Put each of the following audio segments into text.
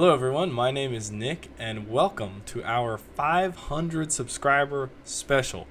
Hello everyone, my name is Nick and welcome to our 500 subscriber special.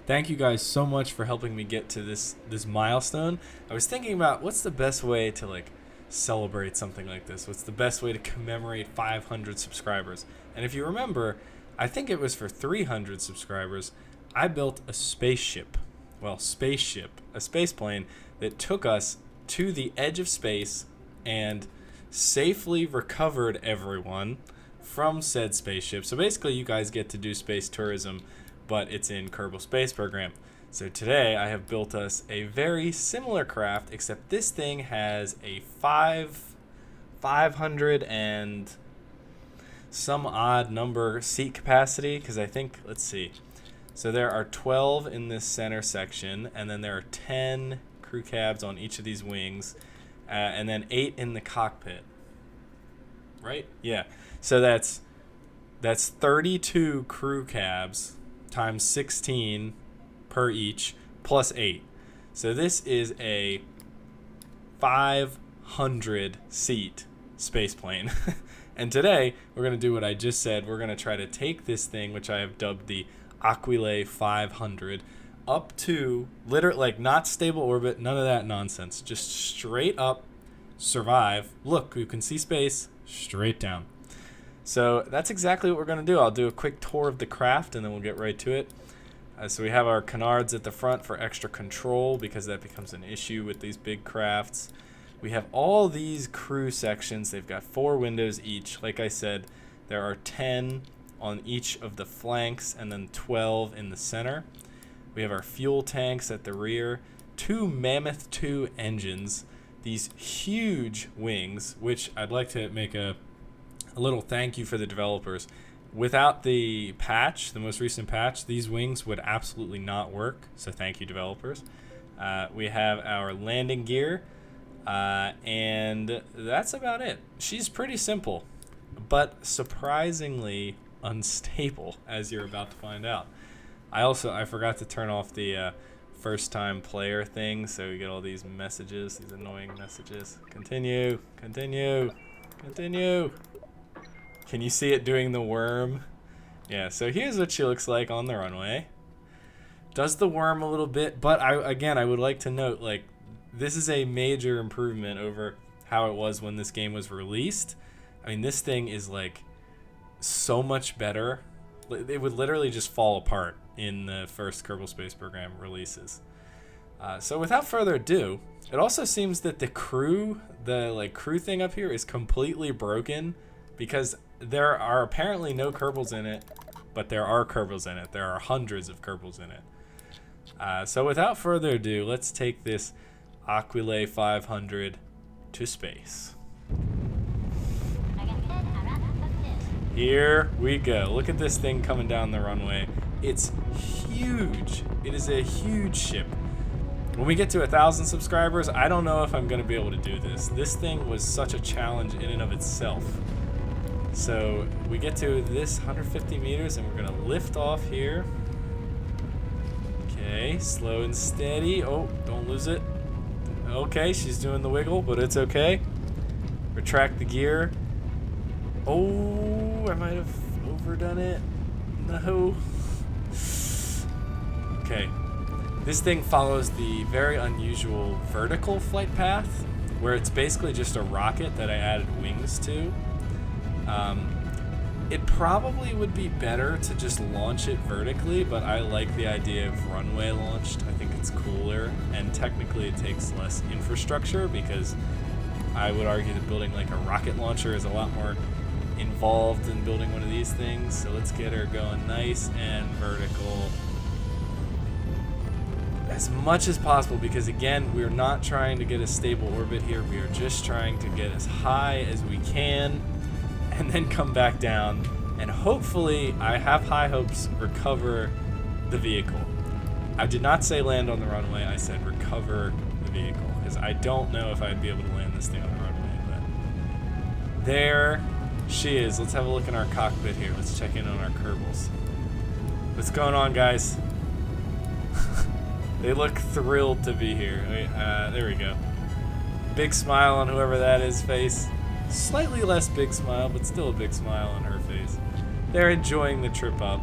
Thank you guys so much for helping me get to this milestone. I was thinking about what's the best way to celebrate something like this. What's the best way to commemorate 500 subscribers? And if you remember, I think it was for 300 subscribers, I built a spaceship. A spaceplane that took us to the edge of space and safely recovered everyone from said spaceship. So basically you guys get to do space tourism, but it's in Kerbal Space Program. So today I have built us a very similar craft, except this thing has a 500 and some odd number seat capacity, because I think, let's see, so there are 12 in this center section, and then there are 10 crew cabs on each of these wings, and then 8 in the cockpit. Right? Yeah. So that's 32 crew cabs times 16 per each plus 8. So this is a 500 seat spaceplane. And today we're going to do what I just said. We're going to try to take this thing, which I have dubbed the Aquilae 500, up to not stable orbit, none of that nonsense. Just straight up survive. Look, you can see space straight down. So that's exactly what we're going to do. I'll do a quick tour of the craft and then we'll get right to it. So we have our canards at the front for extra control, because that becomes an issue with these big crafts. We have all these crew sections. They've got 4 windows each. Like I said, there are 10 on each of the flanks and then 12 in the center. We have our fuel tanks at the rear, 2 Mammoth 2 engines, these huge wings, which I'd like to make a little thank you for the developers. Without the patch, the most recent patch, these wings would absolutely not work, so thank you, developers. We have our landing gear, and that's about it. She's pretty simple, but surprisingly unstable, as you're about to find out. I forgot to turn off the first time player thing, so we get all these messages, these annoying messages. Continue. Can you see it doing the worm? Yeah, so here's what she looks like on the runway. Does the worm a little bit, but I would like to note, this is a major improvement over how it was when this game was released. I mean, this thing is so much better. It would literally just fall apart in the first Kerbal Space Program releases. So without further ado, it also seems that the crew thing up here is completely broken, because there are apparently no Kerbals in it, but there are Kerbals in it. There are hundreds of Kerbals in it. So without further ado, let's take this Aquilae 500 to space. Here we go. Look at this thing coming down the runway. It's huge. It is a huge ship. When we get to 1,000 subscribers, I don't know if I'm going to be able to do this. This thing was such a challenge in and of itself. So we get to this 150 meters and we're going to lift off here. Okay, slow and steady. Oh, don't lose it. Okay, she's doing the wiggle, but it's okay. Retract the gear. Oh, I might have overdone it. No. Okay. This thing follows the very unusual vertical flight path, where it's basically just a rocket that I added wings to. It probably would be better to just launch it vertically, but I like the idea of runway launched. I think it's cooler, and technically it takes less infrastructure, because I would argue that building a rocket launcher is a lot more involved in building one of these things. So let's get her going nice and vertical as much as possible, because again, we're not trying to get a stable orbit here. We are just trying to get as high as we can and then come back down, and hopefully, I have high hopes, recover the vehicle. I did not say land on the runway, I said recover the vehicle, because I don't know if I'd be able to land this thing on the runway, but there she is. Let's have a look in our cockpit here. Let's check in on our Kerbals. What's going on, guys? They look thrilled to be here. There we go. Big smile on whoever that is face. Slightly less big smile, but still a big smile on her face. They're enjoying the trip up.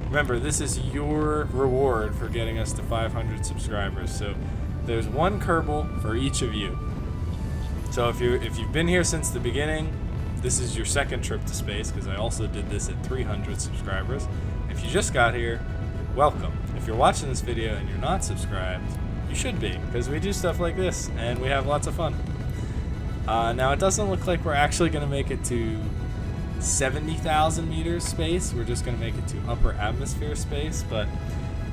Remember, this is your reward for getting us to 500 subscribers. So there's one Kerbal for each of you. So if you've been here since the beginning, this is your second trip to space, because I also did this at 300 subscribers. If you just got here, welcome. If you're watching this video and you're not subscribed, you should be, because we do stuff like this and we have lots of fun. Now it doesn't look like we're actually going to make it to 70,000 meters space. We're just going to make it to upper atmosphere space, but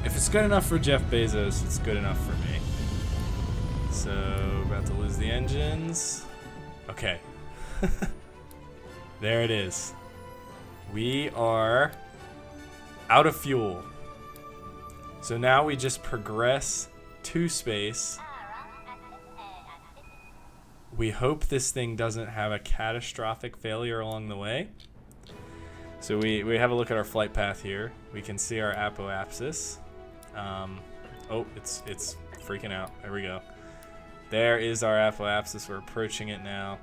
if it's good enough for Jeff Bezos, it's good enough for me. So, about to lose the engines. Okay. There it is. We are out of fuel. So now we just progress to space. We hope this thing doesn't have a catastrophic failure along the way. So we have a look at our flight path here. We can see our apoapsis. Oh, it's freaking out. There we go. There is our apoapsis. We're approaching it now.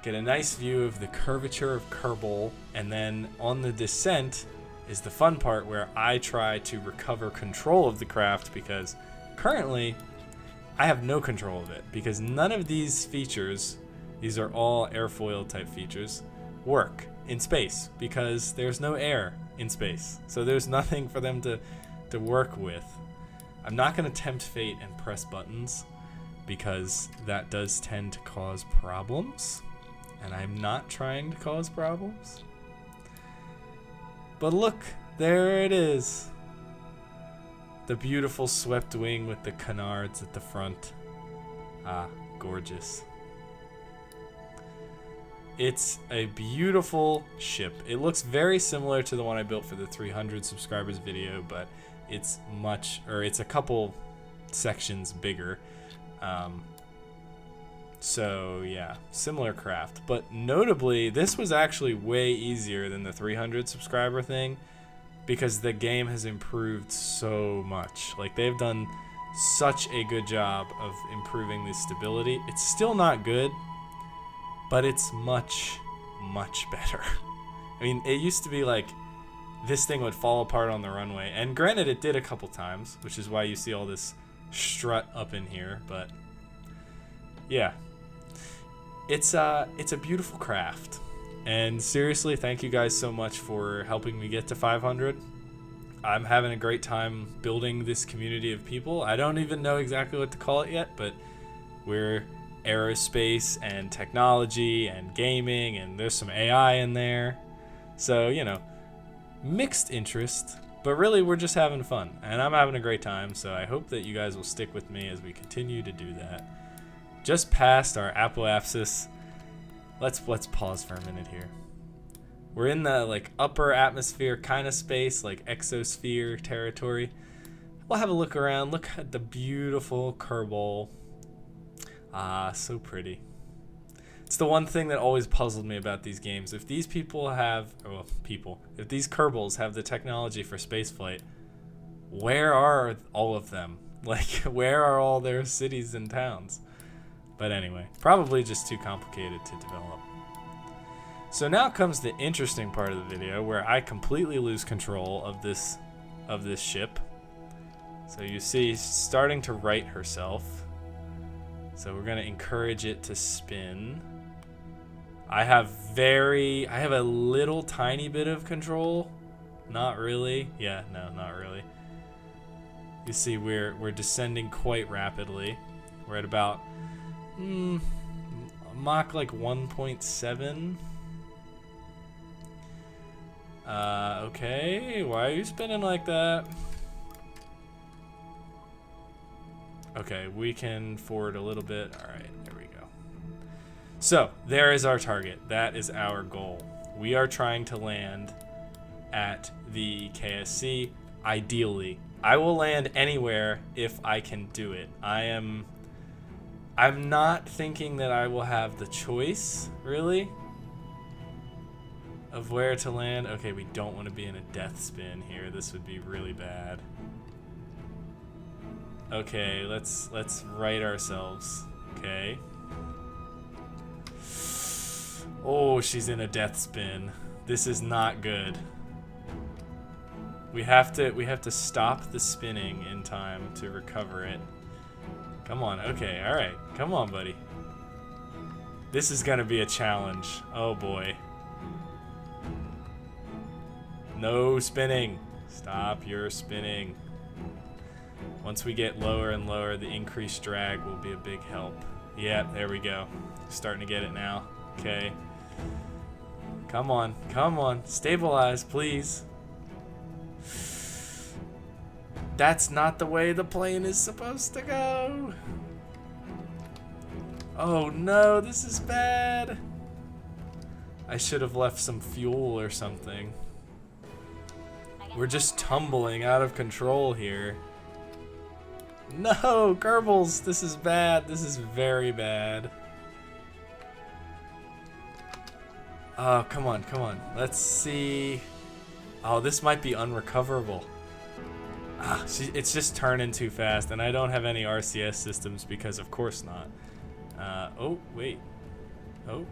Get a nice view of the curvature of Kerbal, and then on the descent is the fun part where I try to recover control of the craft, because currently I have no control of it, because none of these features, these are all airfoil type features, work in space because there's no air in space. So there's nothing for them to work with. I'm not going to tempt fate and press buttons, because that does tend to cause problems, and I'm not trying to cause problems. But look, there it is. The beautiful swept wing with the canards at the front. Ah, gorgeous. It's a beautiful ship. It looks very similar to the one I built for the 300 subscribers video, but it's it's a couple sections bigger. So yeah, similar craft, but notably this was actually way easier than the 300 subscriber thing, because the game has improved so much. Like, they've done such a good job of improving the stability. It's still not good, but it's much, much better. I mean, it used to be like this thing would fall apart on the runway, and granted it did a couple times, which is why you see all this strut up in here, but yeah. It's a beautiful craft. And seriously, thank you guys so much for helping me get to 500. I'm having a great time building this community of people. I don't even know exactly what to call it yet, but we're aerospace and technology and gaming, and there's some AI in there. So, you know, mixed interest, but really we're just having fun. And I'm having a great time, so I hope that you guys will stick with me as we continue to do that. Just past our apoapsis. Let's pause for a minute here. We're in the like upper atmosphere kind of space, like exosphere territory. We'll have a look around. Look at the beautiful Kerbal. Ah, so pretty. It's the one thing that always puzzled me about these games. If these people have, if these Kerbals have the technology for spaceflight, where are all of them? Like, where are all their cities and towns? But anyway, probably just too complicated to develop. So now comes the interesting part of the video, where I completely lose control of this ship. So you see, she's starting to right herself. So we're gonna encourage it to spin. I have a little tiny bit of control. Not really. Yeah, no, not really. You see, we're descending quite rapidly. We're at about Mach like 1.7. Okay, why are you spinning like that? Okay, we can forward a little bit. All right, there we go. So there is our target. That is our goal. We are trying to land at the KSC. Ideally, I will land anywhere if I can do it. I'm not thinking that I will have the choice, really, of where to land. Okay, we don't want to be in a death spin here. This would be really bad. Okay, let's right ourselves. Okay. Oh, she's in a death spin. This is not good. We have to stop the spinning in time to recover it. Come on. Okay, all right. Come on, buddy. This is going to be a challenge. Oh boy. No spinning. Stop your spinning. Once we get lower and lower, the increased drag will be a big help. Yeah, there we go. Starting to get it now. Okay. Come on. Come on. Stabilize, please. That's not the way the plane is supposed to go. Oh no, this is bad. I should have left some fuel or something. We're just tumbling out of control here. No, Goebbels, this is bad. This is very bad. Oh, come on, come on. Let's see. Oh, this might be unrecoverable. Ah, it's just turning too fast, and I don't have any RCS systems because of course not. Oh, wait. Oh.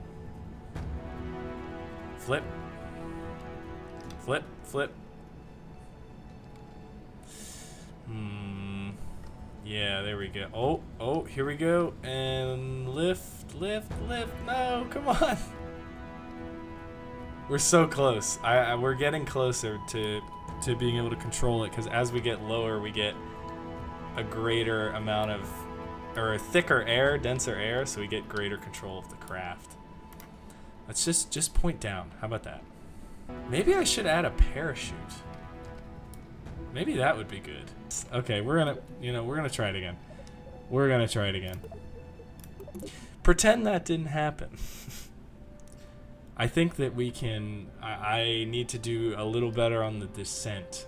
Flip. Flip, flip. Yeah, there we go. Oh, oh, here we go. And lift, lift, lift. No, come on. We're so close. We're getting closer to being able to control it, because as we get lower, we get a greater amount of, or thicker air, denser air, so we get greater control of the craft. Let's just point down. How about that? Maybe I should add a parachute. Maybe that would be good. Okay, we're gonna try it again. We're gonna try it again. Pretend that didn't happen. I think that we can. I need to do a little better on the descent.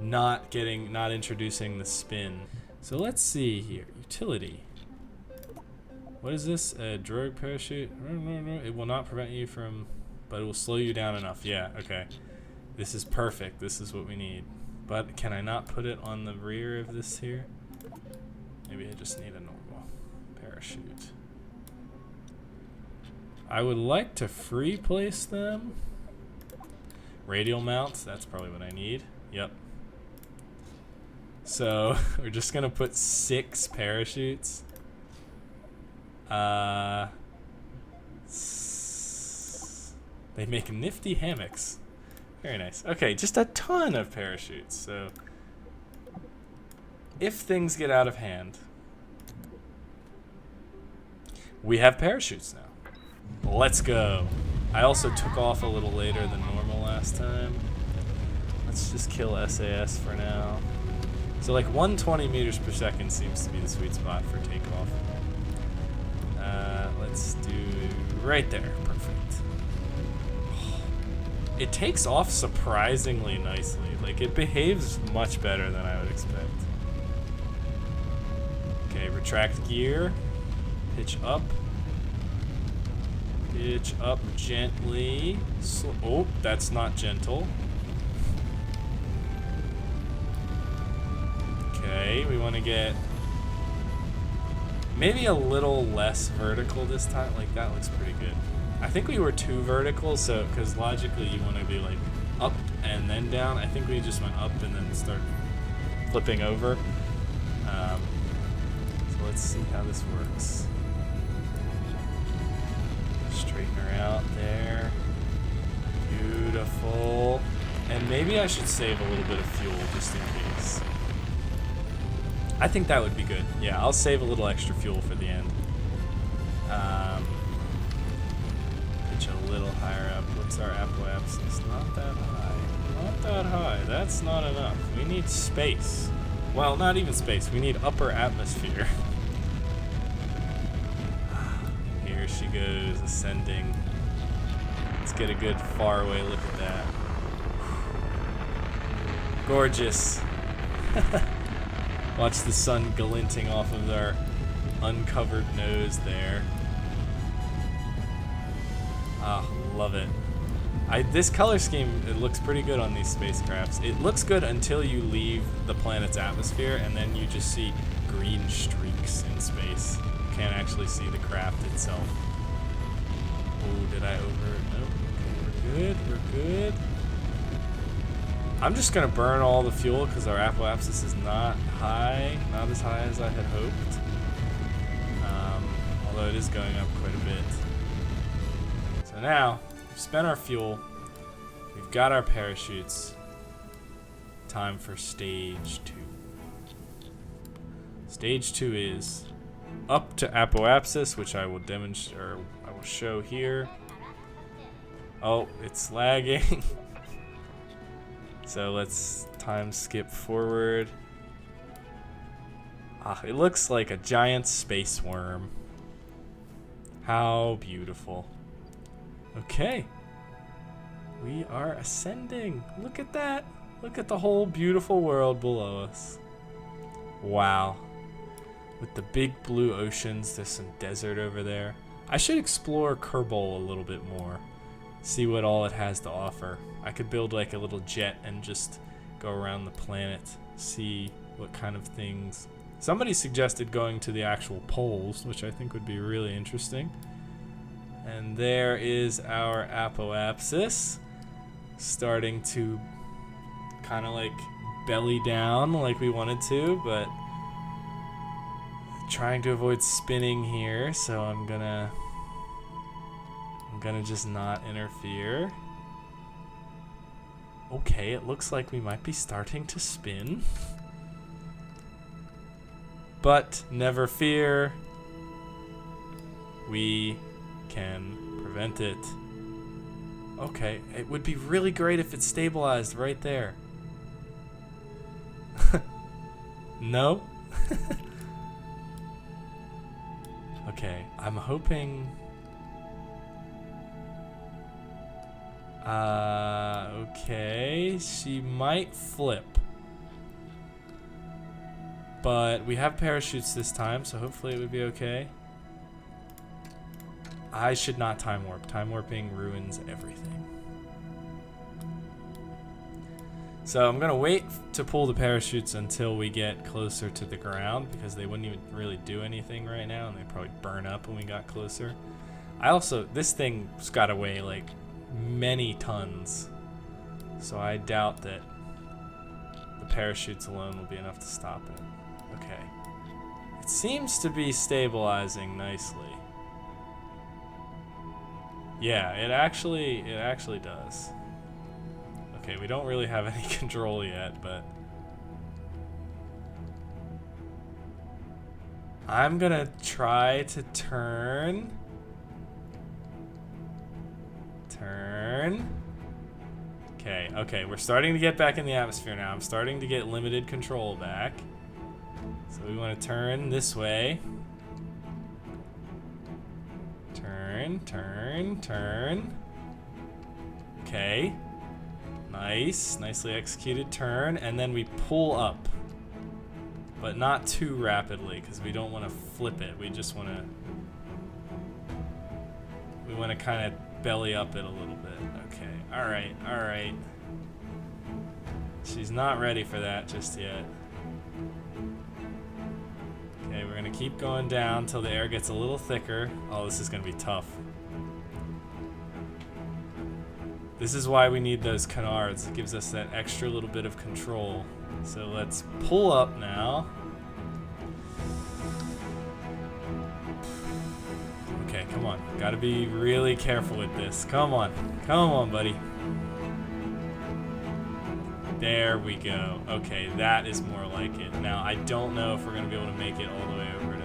Not introducing the spin. So let's see here. Utility. What is this? A drogue parachute? It will not prevent you from, but it will slow you down enough. Yeah, okay. This is perfect. This is what we need. But can I not put it on the rear of this here? Maybe I just need a normal parachute. I would like to free place them. Radial mounts, that's probably what I need. Yep. So we're just gonna put 6 parachutes. They make nifty hammocks. Very nice. Okay, just a ton of parachutes. So if things get out of hand, we have parachutes now. Let's go. I also took off a little later than normal last time. Let's just kill SAS for now. So like 120 meters per second seems to be the sweet spot for takeoff. Let's do right there. Perfect. It takes off surprisingly nicely. Like, it behaves much better than I would expect. Okay, retract gear. Pitch up. Pitch up gently. Oh, that's not gentle. Okay, we want to get maybe a little less vertical this time. Like, that looks pretty good. I think we were too vertical, so because logically you want to be like up and then down. I think we just went up and then start flipping over. So let's see how this works. Straighten her out there. Beautiful. And maybe I should save a little bit of fuel just in case. I think that would be good. Yeah, I'll save a little extra fuel for the end. Pitch a little higher up. What's our apoapsis? Not that high. Not that high. That's not enough. We need space. Well, not even space. We need upper atmosphere. Here she goes, ascending. Let's get a good faraway look at that. Gorgeous. Watch the sun glinting off of our uncovered nose there. Ah, love it. This color scheme, it looks pretty good on these spacecrafts. It looks good until you leave the planet's atmosphere, and then you just see green streaks in space. You can't actually see the craft itself. Oh, did I over? Nope. Okay, we're good. I'm just gonna burn all the fuel because our apoapsis is not high, not as high as I had hoped. Although it is going up quite a bit. So now, we've spent our fuel. We've got our parachutes. Time for stage 2. Stage 2 is up to apoapsis, which I will demonstrate, or I will show here. Oh, it's lagging. So let's time skip forward. Ah, it looks like a giant space worm. How beautiful. Okay. We are ascending. Look at that. Look at the whole beautiful world below us. Wow. With the big blue oceans, there's some desert over there. I should explore Kerbal a little bit more. See what all it has to offer. I could build like a little jet and just go around the planet, see what kind of things. Somebody suggested going to the actual poles, which I think would be really interesting. And there is our apoapsis, starting to kind of like belly down like we wanted to, but trying to avoid spinning here, so I'm gonna just not interfere. Okay, it looks like we might be starting to spin. But never fear. We can prevent it. Okay, it would be really great if it stabilized right there. No? Okay, I'm hoping... okay, she might flip. But we have parachutes this time, so hopefully it would be okay. I should not time warp. Time warping ruins everything. So I'm gonna wait to pull the parachutes until we get closer to the ground, because they wouldn't even really do anything right now, and they'd probably burn up when we got closer. This thing's gotta weigh like many tons, so I doubt that the parachutes alone will be enough to stop it. Okay. It seems to be stabilizing nicely. Yeah, it actually does. Okay, we don't really have any control yet, but I'm gonna try to turn. Okay, we're starting to get back in the atmosphere now. I'm starting to get limited control back. So we want to turn this way. Turn. Okay. Nice. Nicely executed turn. And then we pull up. But not too rapidly, because we don't want to flip it. We just want to... We want to kind of belly up it a little bit. Okay. Alright. She's not ready for that just yet. Okay, we're going to keep going down till the air gets a little thicker. Oh, this is going to be tough. This is why we need those canards. It gives us that extra little bit of control. So let's pull up now. Okay, come on. Gotta be really careful with this. Come on, buddy. There we go. Okay, that is more like it. Now, I don't know if we're gonna be able to make it all the way over to...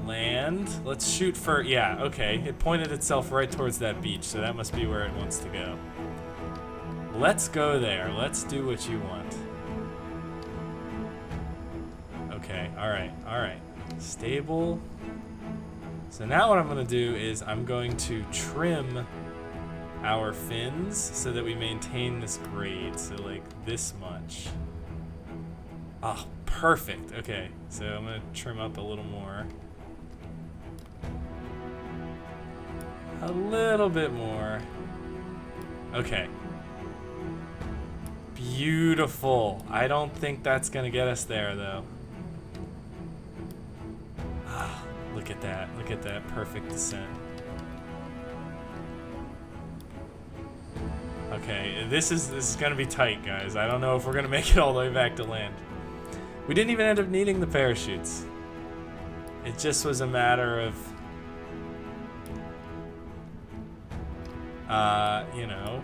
land. Let's shoot for... Yeah, okay. It pointed itself right towards that beach, so that must be where it wants to go. Let's go there. Let's do what you want. Okay, alright. Stable. So now what I'm going to do is I'm going to trim our fins so that we maintain this grade. So like this much. Ah, perfect. Okay, so I'm going to trim up a little more. A little bit more. Okay. Beautiful. I don't think that's going to get us there though. look at that. Look at that perfect descent. Okay, this is gonna be tight, guys. I don't know if we're gonna make it all the way back to land. We didn't even end up needing the parachutes. It just was a matter of, you know,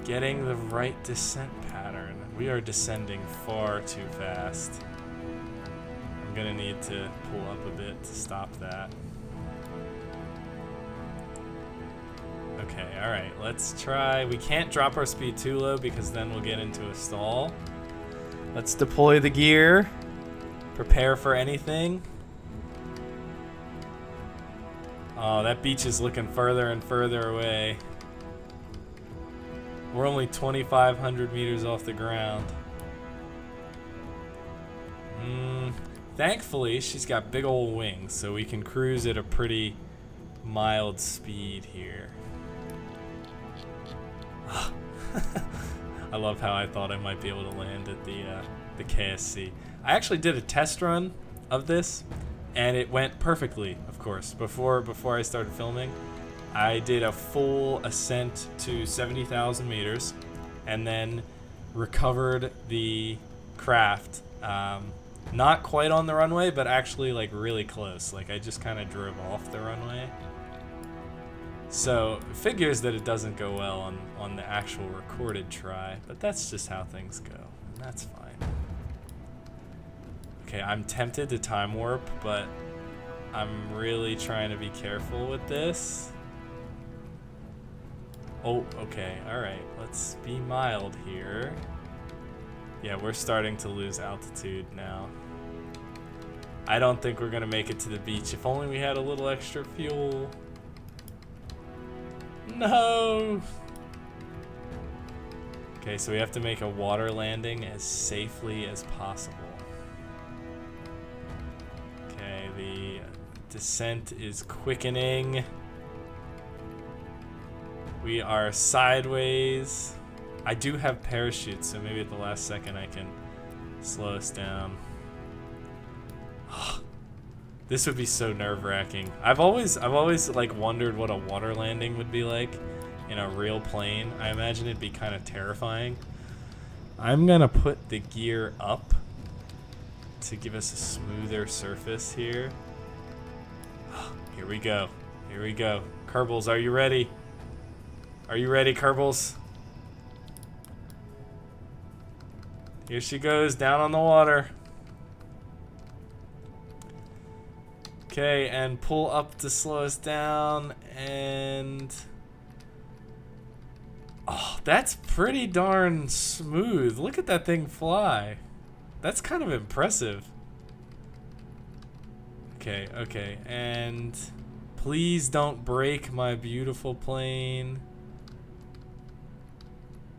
getting the right descent pattern. We are descending far too fast. I'm gonna need to pull up a bit to stop that. Okay, alright, let's try. We can't drop our speed too low because then we'll get into a stall. Let's deploy the gear. Prepare for anything. Oh, that beach is looking further and further away. We're only 2,500 meters off the ground. Thankfully, she's got big old wings, so we can cruise at a pretty mild speed here. I love how I thought I might be able to land at the KSC. I actually did a test run of this, and it went perfectly, of course. Before I started filming, I did a full ascent to 70,000 meters, and then recovered the craft. Not quite on the runway, but actually like really close. Like I just kind of drove off the runway. So it figures that it doesn't go well on the actual recorded try, but that's just how things go, and that's fine. Okay, I'm tempted to time warp, but I'm really trying to be careful with this. Oh, okay, alright, let's be mild here. Yeah, we're starting to lose altitude now. I don't think we're gonna make it to the beach. If only we had a little extra fuel. No! Okay, so we have to make a water landing as safely as possible. Okay, the descent is quickening. We are sideways. I do have parachutes, so maybe at the last second I can slow us down. This would be so nerve-wracking. I've always like wondered what a water landing would be like in a real plane. I imagine it'd be kind of terrifying. I'm gonna put the gear up to give us a smoother surface here. Here we go. Here we go. Kerbals, are you ready? Are you ready, Kerbals? Here she goes, down on the water. Okay, and pull up to slow us down, and... Oh, that's pretty darn smooth. Look at that thing fly. That's kind of impressive. Okay, okay, and please don't break my beautiful plane.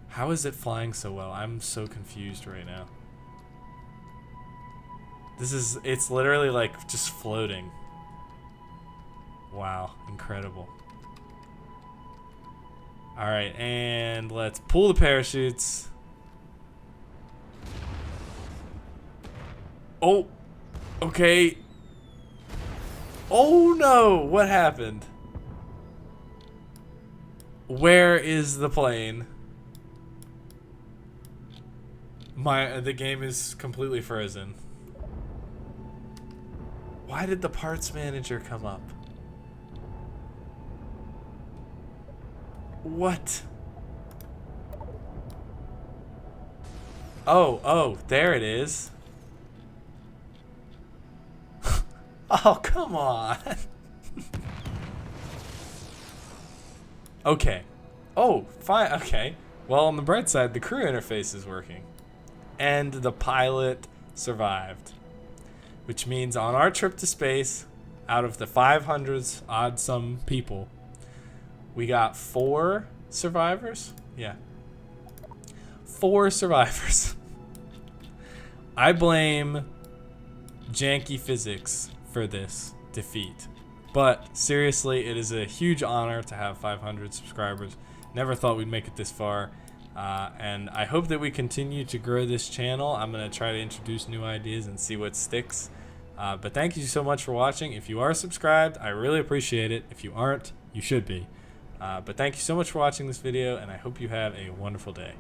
How is it flying so well? I'm so confused right now. It's literally like just floating. Wow, incredible. All right, and let's pull the parachutes. Oh, okay. Oh no, what happened? Where is the plane? The game is completely frozen. Why did the parts manager come up? What? Oh, there it is. Oh, come on. Okay. Oh, fine. Okay. Well, on the bright side, the crew interface is working. And the pilot survived. Which means on our trip to space, out of the 500s odd some people, we got 4 survivors. Yeah. 4 survivors. I blame janky physics for this defeat. But seriously, it is a huge honor to have 500 subscribers. Never thought we'd make it this far. And I hope that we continue to grow this channel. I'm going to try to introduce new ideas and see what sticks. But thank you so much for watching. If you are subscribed, I really appreciate it. If you aren't, you should be. But thank you so much for watching this video, and I hope you have a wonderful day.